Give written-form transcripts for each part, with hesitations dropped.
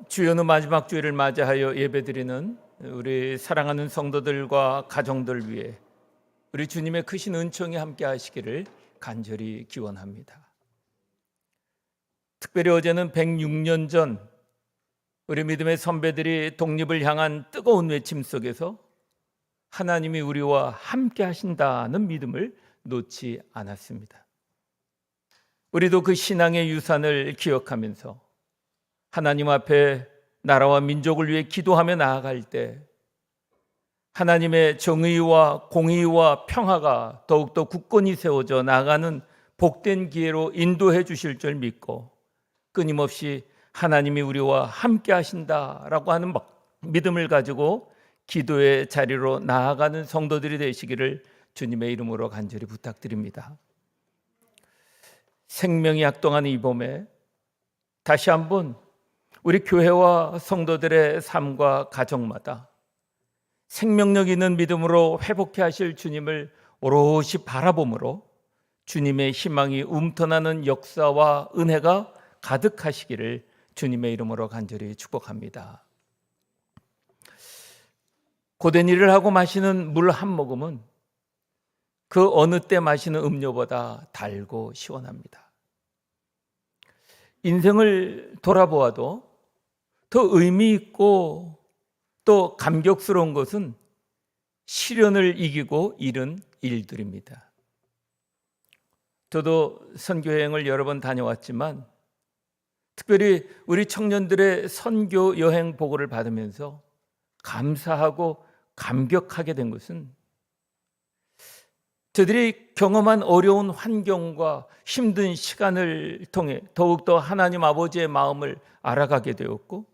주연의 마지막 주일을 맞이하여 예배드리는 우리 사랑하는 성도들과 가정들 위해 우리 주님의 크신 은총이 함께 하시기를 간절히 기원합니다. 특별히 어제는 106년 전 우리 믿음의 선배들이 독립을 향한 뜨거운 외침 속에서 하나님이 우리와 함께 하신다는 믿음을 놓지 않았습니다. 우리도 그 신앙의 유산을 기억하면서 하나님 앞에 나라와 민족을 위해 기도하며 나아갈 때 하나님의 정의와 공의와 평화가 더욱더 굳건히 세워져 나아가는 복된 기회로 인도해 주실 줄 믿고 끊임없이 하나님이 우리와 함께 하신다라고 하는 믿음을 가지고 기도의 자리로 나아가는 성도들이 되시기를 주님의 이름으로 간절히 부탁드립니다. 생명이 약동하는 이 봄에 다시 한번 우리 교회와 성도들의 삶과 가정마다 생명력 있는 믿음으로 회복해 하실 주님을 오롯이 바라봄으로 주님의 희망이 움터나는 역사와 은혜가 가득하시기를 주님의 이름으로 간절히 축복합니다. 고된 일을 하고 마시는 물 한 모금은 그 어느 때 마시는 음료보다 달고 시원합니다. 인생을 돌아보아도 더 의미 있고 또 감격스러운 것은 시련을 이기고 이룬 일들입니다. 저도 선교여행을 여러 번 다녀왔지만 특별히 우리 청년들의 선교 여행 보고를 받으면서 감사하고 감격하게 된 것은 저들이 경험한 어려운 환경과 힘든 시간을 통해 더욱더 하나님 아버지의 마음을 알아가게 되었고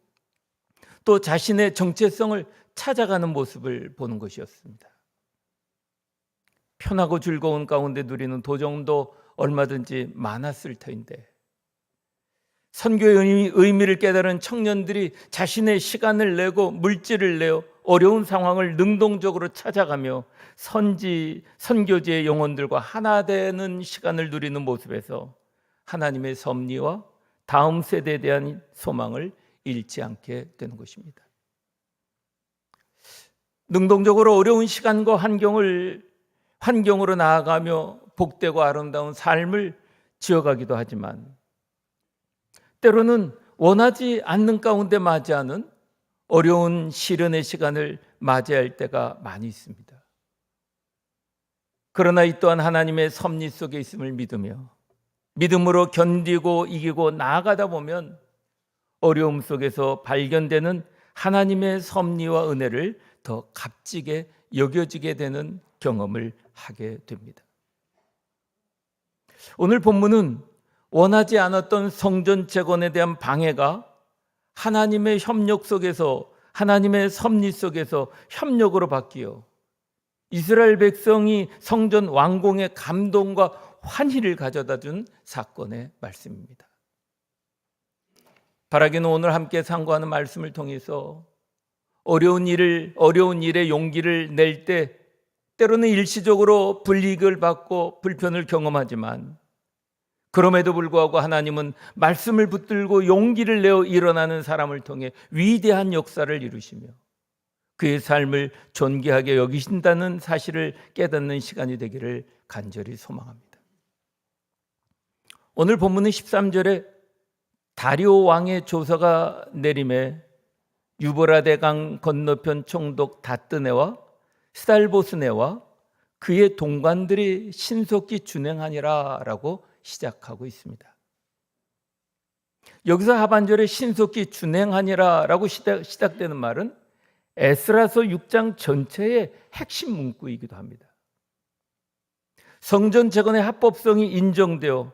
또 자신의 정체성을 찾아가는 모습을 보는 것이었습니다. 편하고 즐거운 가운데 누리는 도정도 얼마든지 많았을 터인데 선교의 의미를 깨달은 청년들이 자신의 시간을 내고 물질을 내어 어려운 상황을 능동적으로 찾아가며 선교지의 영혼들과 하나 되는 시간을 누리는 모습에서 하나님의 섭리와 다음 세대에 대한 소망을 잃지 않게 되는 것입니다. 능동적으로 어려운 시간과 환경으로 나아가며 복되고 아름다운 삶을 지어가기도 하지만 때로는 원하지 않는 가운데 맞이하는 어려운 시련의 시간을 맞이할 때가 많이 있습니다. 그러나 이 또한 하나님의 섭리 속에 있음을 믿으며 믿음으로 견디고 이기고 나아가다 보면 어려움 속에서 발견되는 하나님의 섭리와 은혜를 더 값지게 여겨지게 되는 경험을 하게 됩니다. 오늘 본문은 원하지 않았던 성전 재건에 대한 방해가 하나님의 협력 속에서 하나님의 섭리 속에서 협력으로 바뀌어 이스라엘 백성이 성전 완공의 감동과 환희를 가져다 준 사건의 말씀입니다. 바라기는 오늘 함께 상고하는 말씀을 통해서 어려운 일에 용기를 낼 때 때로는 일시적으로 불이익을 받고 불편을 경험하지만 그럼에도 불구하고 하나님은 말씀을 붙들고 용기를 내어 일어나는 사람을 통해 위대한 역사를 이루시며 그의 삶을 존귀하게 여기신다는 사실을 깨닫는 시간이 되기를 간절히 소망합니다. 오늘 본문은 13절에 다리오 왕의 조서가 내림에 유브라데 강 건너편 총독 다뜨네와 스달보스네와 그의 동관들이 신속히 준행하니라 라고 시작하고 있습니다. 여기서 하반절에 신속히 준행하니라 라고 시작되는 말은 에스라서 6장 전체의 핵심 문구이기도 합니다. 성전 재건의 합법성이 인정되어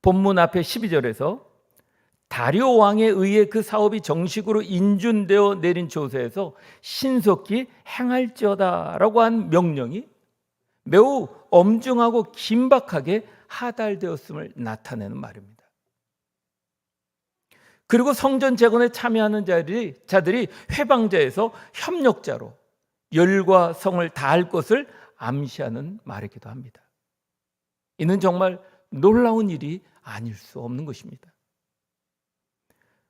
본문 앞에 12절에서 다리오 왕에 의해 그 사업이 정식으로 인준되어 내린 조서에서 신속히 행할지어다라고 한 명령이 매우 엄중하고 긴박하게 하달되었음을 나타내는 말입니다. 그리고 성전 재건에 참여하는 자들이 회방자에서 협력자로 열과 성을 다할 것을 암시하는 말이기도 합니다. 이는 정말 놀라운 일이 아닐 수 없는 것입니다.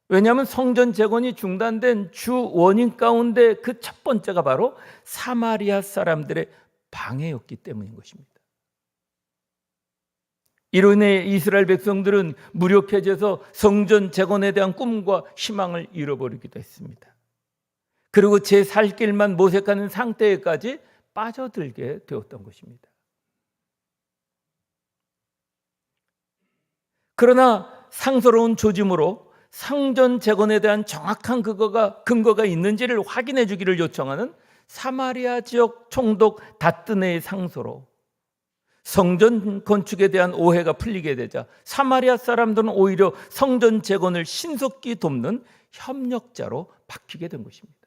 왜냐하면 성전 재건이 중단된 주 원인 가운데 그 첫 번째가 바로 사마리아 사람들의 방해였기 때문인 것입니다. 이로 인해 이스라엘 백성들은 무력해져서 성전 재건에 대한 꿈과 희망을 잃어버리기도 했습니다. 그리고 제 살 길만 모색하는 상태에까지 빠져들게 되었던 것입니다. 그러나 상스러운 조짐으로 성전 재건에 대한 정확한 근거가 있는지를 확인해 주기를 요청하는 사마리아 지역 총독 다뜨네의 상소로 성전 건축에 대한 오해가 풀리게 되자 사마리아 사람들은 오히려 성전 재건을 신속히 돕는 협력자로 바뀌게 된 것입니다.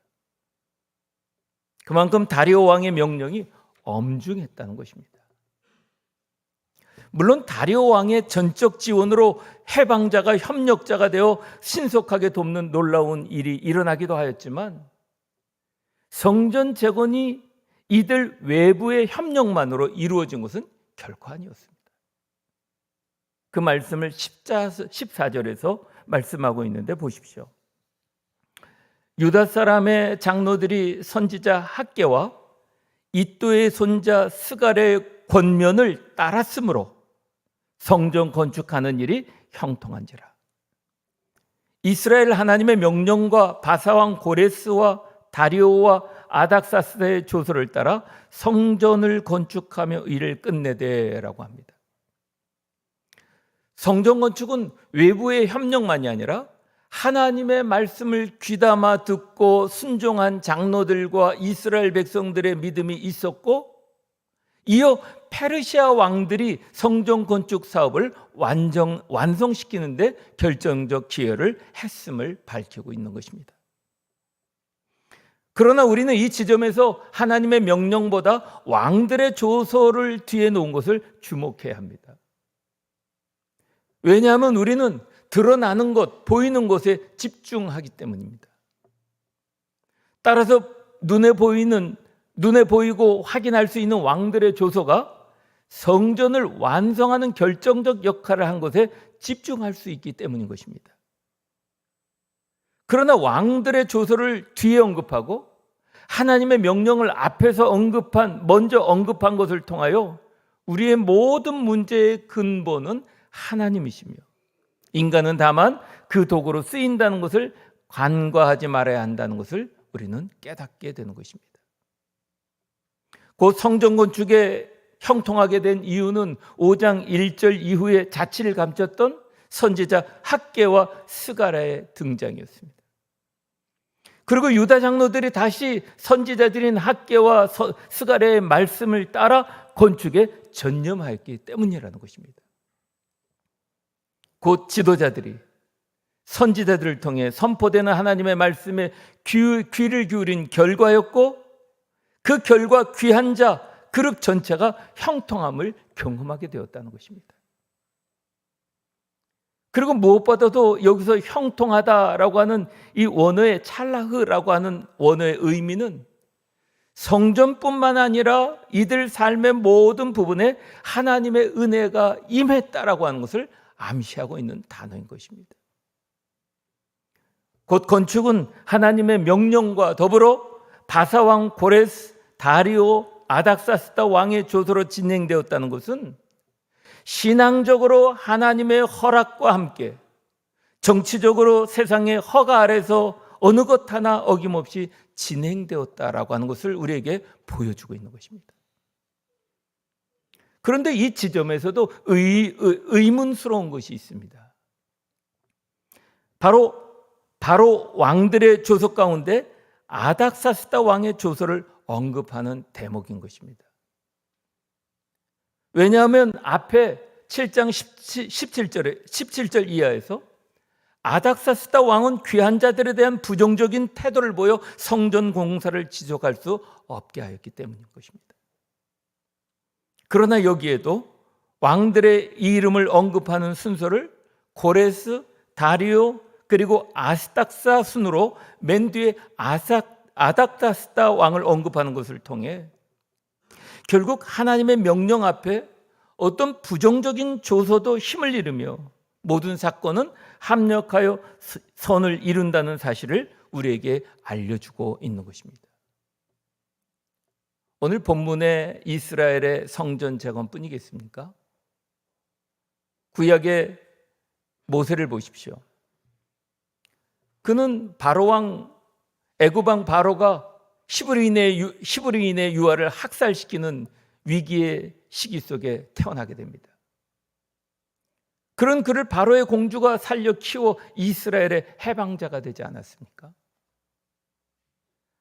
그만큼 다리오 왕의 명령이 엄중했다는 것입니다. 물론 다리오 왕의 전적 지원으로 해방자가 협력자가 되어 신속하게 돕는 놀라운 일이 일어나기도 하였지만 성전 재건이 이들 외부의 협력만으로 이루어진 것은 결코 아니었습니다. 그 말씀을 14절에서 말씀하고 있는데 보십시오. 유다 사람의 장로들이 선지자 학개와 이또의 손자 스갈의 권면을 따랐으므로 성전 건축하는 일이 형통한지라. 이스라엘 하나님의 명령과 바사왕 고레스와 다리오와 아닥사스의 조서를 따라 성전을 건축하며 일을 끝내되라고 합니다. 성전 건축은 외부의 협력만이 아니라 하나님의 말씀을 귀담아 듣고 순종한 장로들과 이스라엘 백성들의 믿음이 있었고, 이어 페르시아 왕들이 성전 건축 사업을 완성시키는데 결정적 기여를 했음을 밝히고 있는 것입니다. 그러나 우리는 이 지점에서 하나님의 명령보다 왕들의 조서를 뒤에 놓은 것을 주목해야 합니다. 왜냐하면 우리는 드러나는 것, 보이는 것에 집중하기 때문입니다. 따라서 눈에 보이고 확인할 수 있는 왕들의 조서가 성전을 완성하는 결정적 역할을 한 것에 집중할 수 있기 때문인 것입니다. 그러나 왕들의 조서를 뒤에 언급하고 하나님의 명령을 앞에서 먼저 언급한 것을 통하여 우리의 모든 문제의 근본은 하나님이시며 인간은 다만 그 도구로 쓰인다는 것을 간과하지 말아야 한다는 것을 우리는 깨닫게 되는 것입니다. 곧 성전 건축에 형통하게 된 이유는 5장 1절 이후에 자취를 감췄던 선지자 학개와 스가랴의 등장이었습니다. 그리고 유다 장로들이 다시 선지자들인 학개와 스가랴의 말씀을 따라 건축에 전념하였기 때문이라는 것입니다. 곧 지도자들이 선지자들을 통해 선포되는 하나님의 말씀에 귀를 기울인 결과였고, 그 결과 귀한 자 그룹 전체가 형통함을 경험하게 되었다는 것입니다. 그리고 무엇보다도 여기서 형통하다라고 하는 이 원어의 찰라흐라고 하는 원어의 의미는 성전뿐만 아니라 이들 삶의 모든 부분에 하나님의 은혜가 임했다라고 하는 것을 암시하고 있는 단어인 것입니다. 곧 건축은 하나님의 명령과 더불어 바사왕 고레스, 다리오, 아닥사스다 왕의 조서로 진행되었다는 것은 신앙적으로 하나님의 허락과 함께 정치적으로 세상의 허가 아래서 어느 것 하나 어김없이 진행되었다라고 하는 것을 우리에게 보여주고 있는 것입니다. 그런데 이 지점에서도 의문스러운 것이 있습니다. 바로 왕들의 조서 가운데 아닥사스다 왕의 조서를 언급하는 대목인 것입니다. 왜냐하면 앞에 7장 17절 이하에서 아닥사스다 왕은 귀한 자들에 대한 부정적인 태도를 보여 성전 공사를 지속할 수 없게 하였기 때문인 것입니다. 그러나 여기에도 왕들의 이름을 언급하는 순서를 고레스, 다리오 그리고 아스닥사 순으로 맨 뒤에 아닥사스다 왕을 언급하는 것을 통해 결국 하나님의 명령 앞에 어떤 부정적인 조서도 힘을 잃으며 모든 사건은 합력하여 선을 이룬다는 사실을 우리에게 알려주고 있는 것입니다. 오늘 본문의 이스라엘의 성전 재건뿐이겠습니까? 구약의 모세를 보십시오. 그는 바로왕 애굽왕 바로가 히브리인의 유아를 학살시키는 위기의 시기 속에 태어나게 됩니다. 그런 그를 바로의 공주가 살려 키워 이스라엘의 해방자가 되지 않았습니까?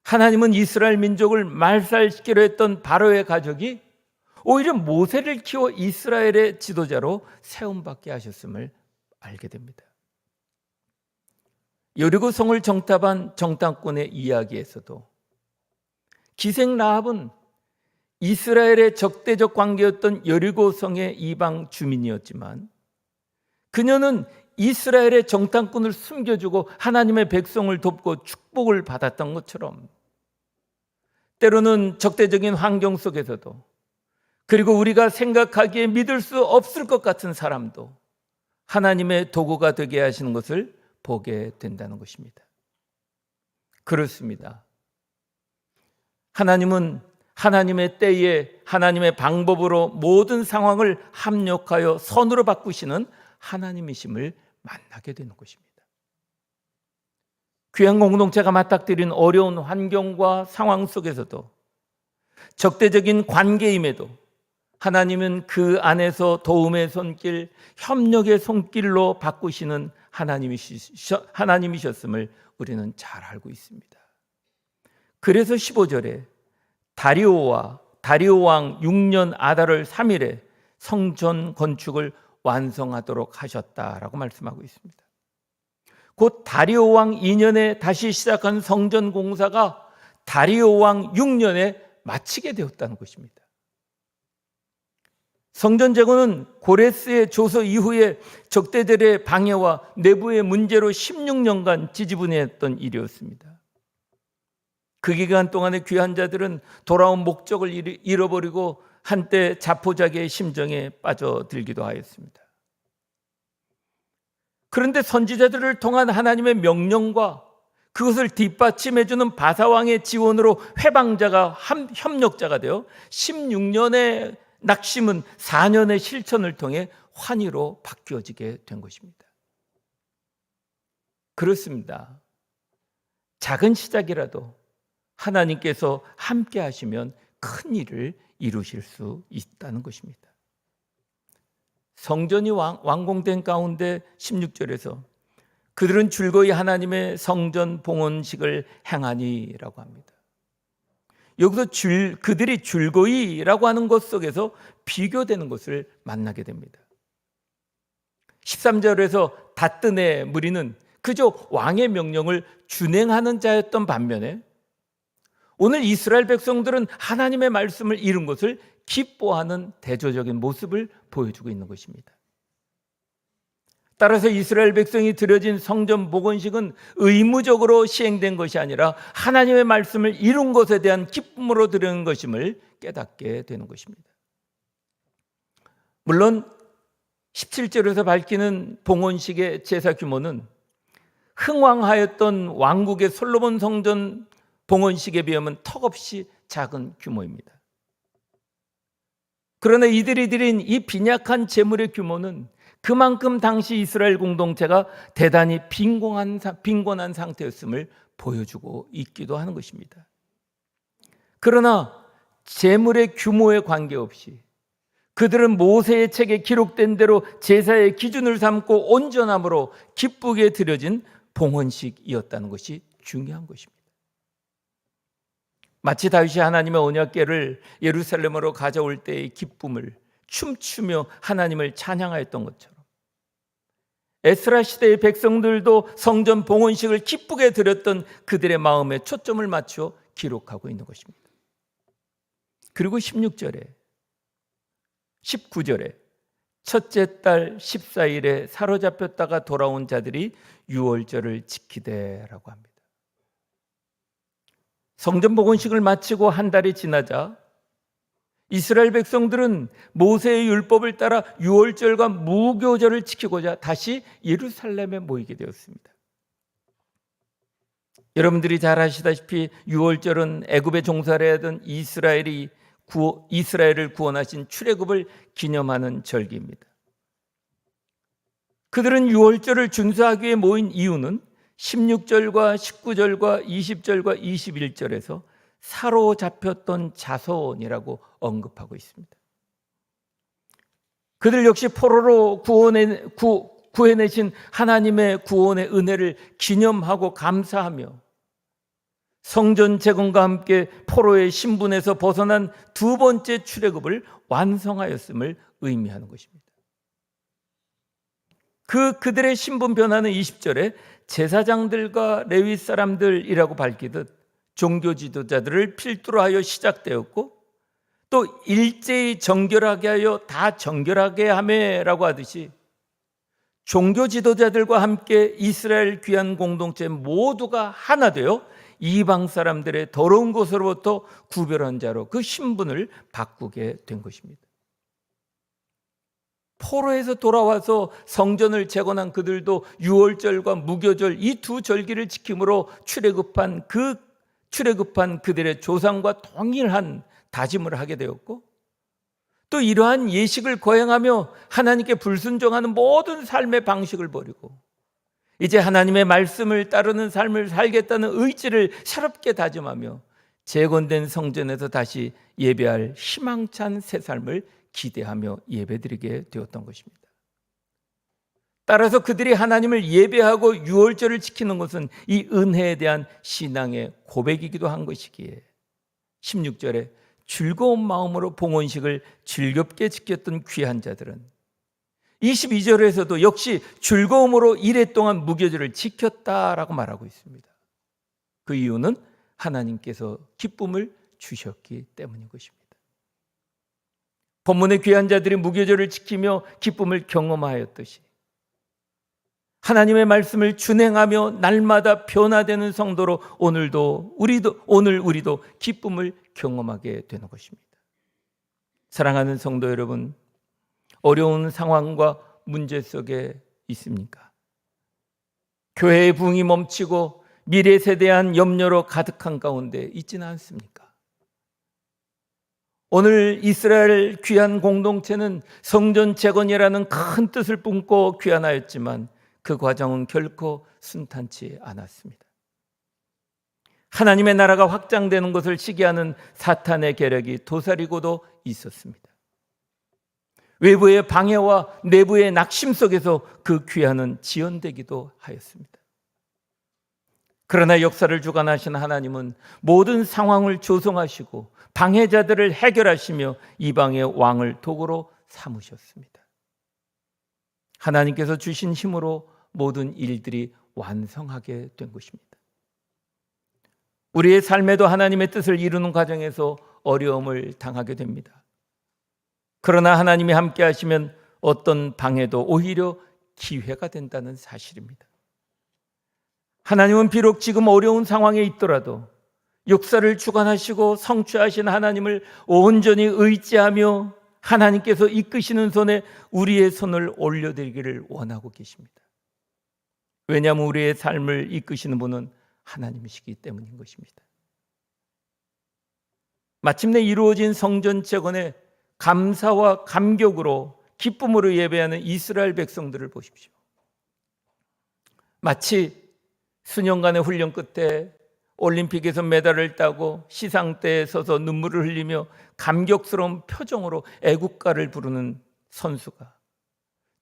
하나님은 이스라엘 민족을 말살시키려 했던 바로의 가족이 오히려 모세를 키워 이스라엘의 지도자로 세움받게 하셨음을 알게 됩니다. 여리고 성을 정탐한 정탐꾼의 이야기에서도 기생 라합은 이스라엘의 적대적 관계였던 여리고 성의 이방 주민이었지만 그녀는 이스라엘의 정탐꾼을 숨겨주고 하나님의 백성을 돕고 축복을 받았던 것처럼 때로는 적대적인 환경 속에서도 그리고 우리가 생각하기에 믿을 수 없을 것 같은 사람도 하나님의 도구가 되게 하시는 것을 보게 된다는 것입니다. 그렇습니다. 하나님은 하나님의 때에 하나님의 방법으로 모든 상황을 합력하여 선으로 바꾸시는 하나님이심을 만나게 되는 것입니다. 귀한 공동체가 맞닥뜨린 어려운 환경과 상황 속에서도 적대적인 관계임에도 하나님은 그 안에서 도움의 손길, 협력의 손길로 바꾸시는 하나님이셨음을 우리는 잘 알고 있습니다. 그래서 15절에 다리오 왕 6년 아달월 3일에 성전 건축을 완성하도록 하셨다라고 말씀하고 있습니다. 곧 다리오 왕 2년에 다시 시작한 성전 공사가 다리오 왕 6년에 마치게 되었다는 것입니다. 성전 재건은 고레스의 조서 이후에 적대들의 방해와 내부의 문제로 16년간 지지분해했던 일이었습니다. 그 기간 동안의 귀한 자들은 돌아온 목적을 잃어버리고 한때 자포자기의 심정에 빠져들기도 하였습니다. 그런데 선지자들을 통한 하나님의 명령과 그것을 뒷받침해주는 바사왕의 지원으로 회방자가 협력자가 되어 16년의 낙심은 4년의 실천을 통해 환희로 바뀌어지게 된 것입니다. 그렇습니다. 작은 시작이라도 하나님께서 함께 하시면 큰 일을 이루실 수 있다는 것입니다. 성전이 완공된 가운데 16절에서 그들은 즐거이 하나님의 성전 봉헌식을 행하니라고 합니다. 여기서 그들이 즐거이라고 하는 것 속에서 비교되는 것을 만나게 됩니다. 13절에서 다뜬의 무리는 그저 왕의 명령을 준행하는 자였던 반면에 오늘 이스라엘 백성들은 하나님의 말씀을 이룬 것을 기뻐하는 대조적인 모습을 보여주고 있는 것입니다. 따라서 이스라엘 백성이 드려진 성전 복원식은 의무적으로 시행된 것이 아니라 하나님의 말씀을 이룬 것에 대한 기쁨으로 드리는 것임을 깨닫게 되는 것입니다. 물론 17절에서 밝히는 봉헌식의 제사 규모는 흥왕하였던 왕국의 솔로몬 성전 봉헌식에 비하면 턱없이 작은 규모입니다. 그러나 이들이 드린 이 빈약한 제물의 규모는 그만큼 당시 이스라엘 공동체가 대단히 빈곤한 상태였음을 보여주고 있기도 하는 것입니다. 그러나 제물의 규모에 관계없이 그들은 모세의 책에 기록된 대로 제사의 기준을 삼고 온전함으로 기쁘게 드려진 봉헌식이었다는 것이 중요한 것입니다. 마치 다윗이 하나님의 언약궤를 예루살렘으로 가져올 때의 기쁨을 춤추며 하나님을 찬양하였던 것처럼 에스라 시대의 백성들도 성전 봉헌식을 기쁘게 드렸던 그들의 마음에 초점을 맞추어 기록하고 있는 것입니다. 그리고 16절에 19절에 첫째 달 14일에 사로잡혔다가 돌아온 자들이 유월절을 지키되라고 합니다. 성전 복원식을 마치고 한 달이 지나자 이스라엘 백성들은 모세의 율법을 따라 유월절과 무교절을 지키고자 다시 예루살렘에 모이게 되었습니다. 여러분들이 잘 아시다시피 유월절은 애굽에 종살이 하던 이스라엘을 구원하신 출애굽을 기념하는 절기입니다. 그들은 유월절을 준수하기 위해 모인 이유는 16절과 19절과 20절과 21절에서 사로잡혔던 자손이라고 언급하고 있습니다. 그들 역시 포로로 구해내신 하나님의 구원의 은혜를 기념하고 감사하며 성전 재건과 함께 포로의 신분에서 벗어난 두 번째 출애굽을 완성하였음을 의미하는 것입니다. 그들의 신분 변화는 20절에 제사장들과 레위 사람들이라고 밝히듯 종교 지도자들을 필두로 하여 시작되었고, 또 일제히 정결하게 하여 다 정결하게 하매라고 하듯이 종교 지도자들과 함께 이스라엘 귀한 공동체 모두가 하나 되어 이방 사람들의 더러운 것으로부터 구별한 자로 그 신분을 바꾸게 된 것입니다. 포로에서 돌아와서 성전을 재건한 그들도 유월절과 무교절 이 두 절기를 지킴으로 출애굽한 그들의 조상과 동일한 다짐을 하게 되었고, 또 이러한 예식을 거행하며 하나님께 불순종하는 모든 삶의 방식을 버리고 이제 하나님의 말씀을 따르는 삶을 살겠다는 의지를 새롭게 다짐하며 재건된 성전에서 다시 예배할 희망찬 새 삶을 기대하며 예배드리게 되었던 것입니다. 따라서 그들이 하나님을 예배하고 유월절을 지키는 것은 이 은혜에 대한 신앙의 고백이기도 한 것이기에 16절에 즐거운 마음으로 봉헌식을 즐겁게 지켰던 귀한 자들은 22절에서도 역시 즐거움으로 이래 동안 무교절을 지켰다라고 말하고 있습니다. 그 이유는 하나님께서 기쁨을 주셨기 때문인 것입니다. 본문의 귀한 자들이 무교절을 지키며 기쁨을 경험하였듯이 하나님의 말씀을 준행하며 날마다 변화되는 성도로 오늘 우리도 기쁨을 경험하게 되는 것입니다. 사랑하는 성도 여러분, 어려운 상황과 문제 속에 있습니까? 교회의 부흥이 멈추고 미래 세대한 염려로 가득한 가운데 있지는 않습니까? 오늘 이스라엘 귀한 공동체는 성전 재건이라는 큰 뜻을 품고 귀환하였지만 그 과정은 결코 순탄치 않았습니다. 하나님의 나라가 확장되는 것을 시기하는 사탄의 계략이 도사리고도 있었습니다. 외부의 방해와 내부의 낙심 속에서 그 귀환은 지연되기도 하였습니다. 그러나 역사를 주관하신 하나님은 모든 상황을 조성하시고 방해자들을 해결하시며 이방의 왕을 도구로 삼으셨습니다. 하나님께서 주신 힘으로 모든 일들이 완성하게 된 것입니다. 우리의 삶에도 하나님의 뜻을 이루는 과정에서 어려움을 당하게 됩니다. 그러나 하나님이 함께 하시면 어떤 방해도 오히려 기회가 된다는 사실입니다. 하나님은 비록 지금 어려운 상황에 있더라도 역사를 주관하시고 성취하신 하나님을 온전히 의지하며 하나님께서 이끄시는 손에 우리의 손을 올려드리기를 원하고 계십니다. 왜냐하면 우리의 삶을 이끄시는 분은 하나님이시기 때문인 것입니다. 마침내 이루어진 성전 재건에 감사와 감격으로 기쁨으로 예배하는 이스라엘 백성들을 보십시오. 마치 수년간의 훈련 끝에 올림픽에서 메달을 따고 시상대에 서서 눈물을 흘리며 감격스러운 표정으로 애국가를 부르는 선수가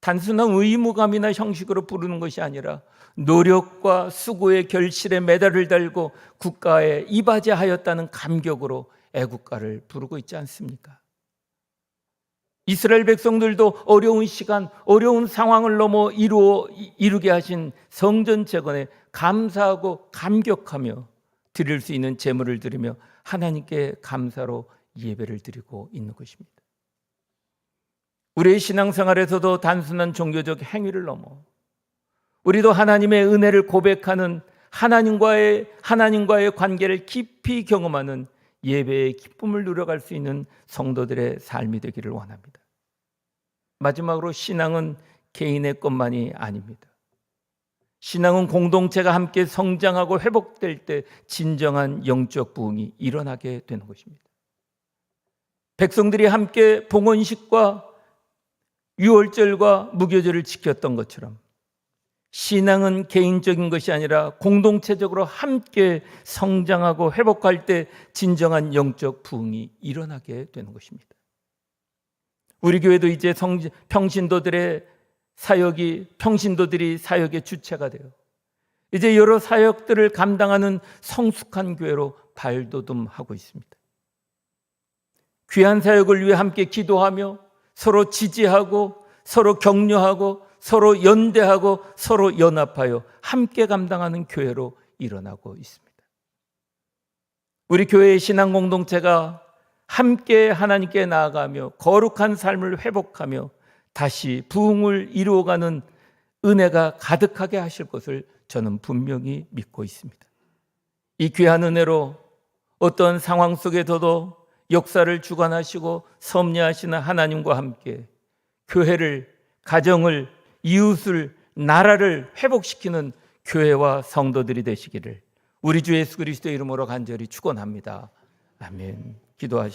단순한 의무감이나 형식으로 부르는 것이 아니라 노력과 수고의 결실에 메달을 달고 국가에 이바지하였다는 감격으로 애국가를 부르고 있지 않습니까? 이스라엘 백성들도 어려운 시간, 어려운 상황을 넘어 이루게 하신 성전 재건에 감사하고 감격하며 드릴 수 있는 제물을 드리며 하나님께 감사로 예배를 드리고 있는 것입니다. 우리의 신앙생활에서도 단순한 종교적 행위를 넘어 우리도 하나님의 은혜를 고백하는 하나님과의 관계를 깊이 경험하는 예배의 기쁨을 누려갈 수 있는 성도들의 삶이 되기를 원합니다. 마지막으로 신앙은 개인의 것만이 아닙니다. 신앙은 공동체가 함께 성장하고 회복될 때 진정한 영적 부흥이 일어나게 되는 것입니다. 백성들이 함께 봉헌식과 유월절과 무교절을 지켰던 것처럼 신앙은 개인적인 것이 아니라 공동체적으로 함께 성장하고 회복할 때 진정한 영적 부흥이 일어나게 되는 것입니다. 우리 교회도 이제 평신도들이 사역의 주체가 되어 이제 여러 사역들을 감당하는 성숙한 교회로 발돋움하고 있습니다. 귀한 사역을 위해 함께 기도하며 서로 지지하고 서로 격려하고 서로 연대하고 서로 연합하여 함께 감당하는 교회로 일어나고 있습니다. 우리 교회의 신앙 공동체가 함께 하나님께 나아가며 거룩한 삶을 회복하며 다시 부흥을 이루어가는 은혜가 가득하게 하실 것을 저는 분명히 믿고 있습니다. 이 귀한 은혜로 어떤 상황 속에서도 역사를 주관하시고 섭리하시는 하나님과 함께 교회를, 가정을, 이웃을, 나라를 회복시키는 교회와 성도들이 되시기를 우리 주 예수 그리스도의 이름으로 간절히 축원합니다. 아멘. 기도하시죠.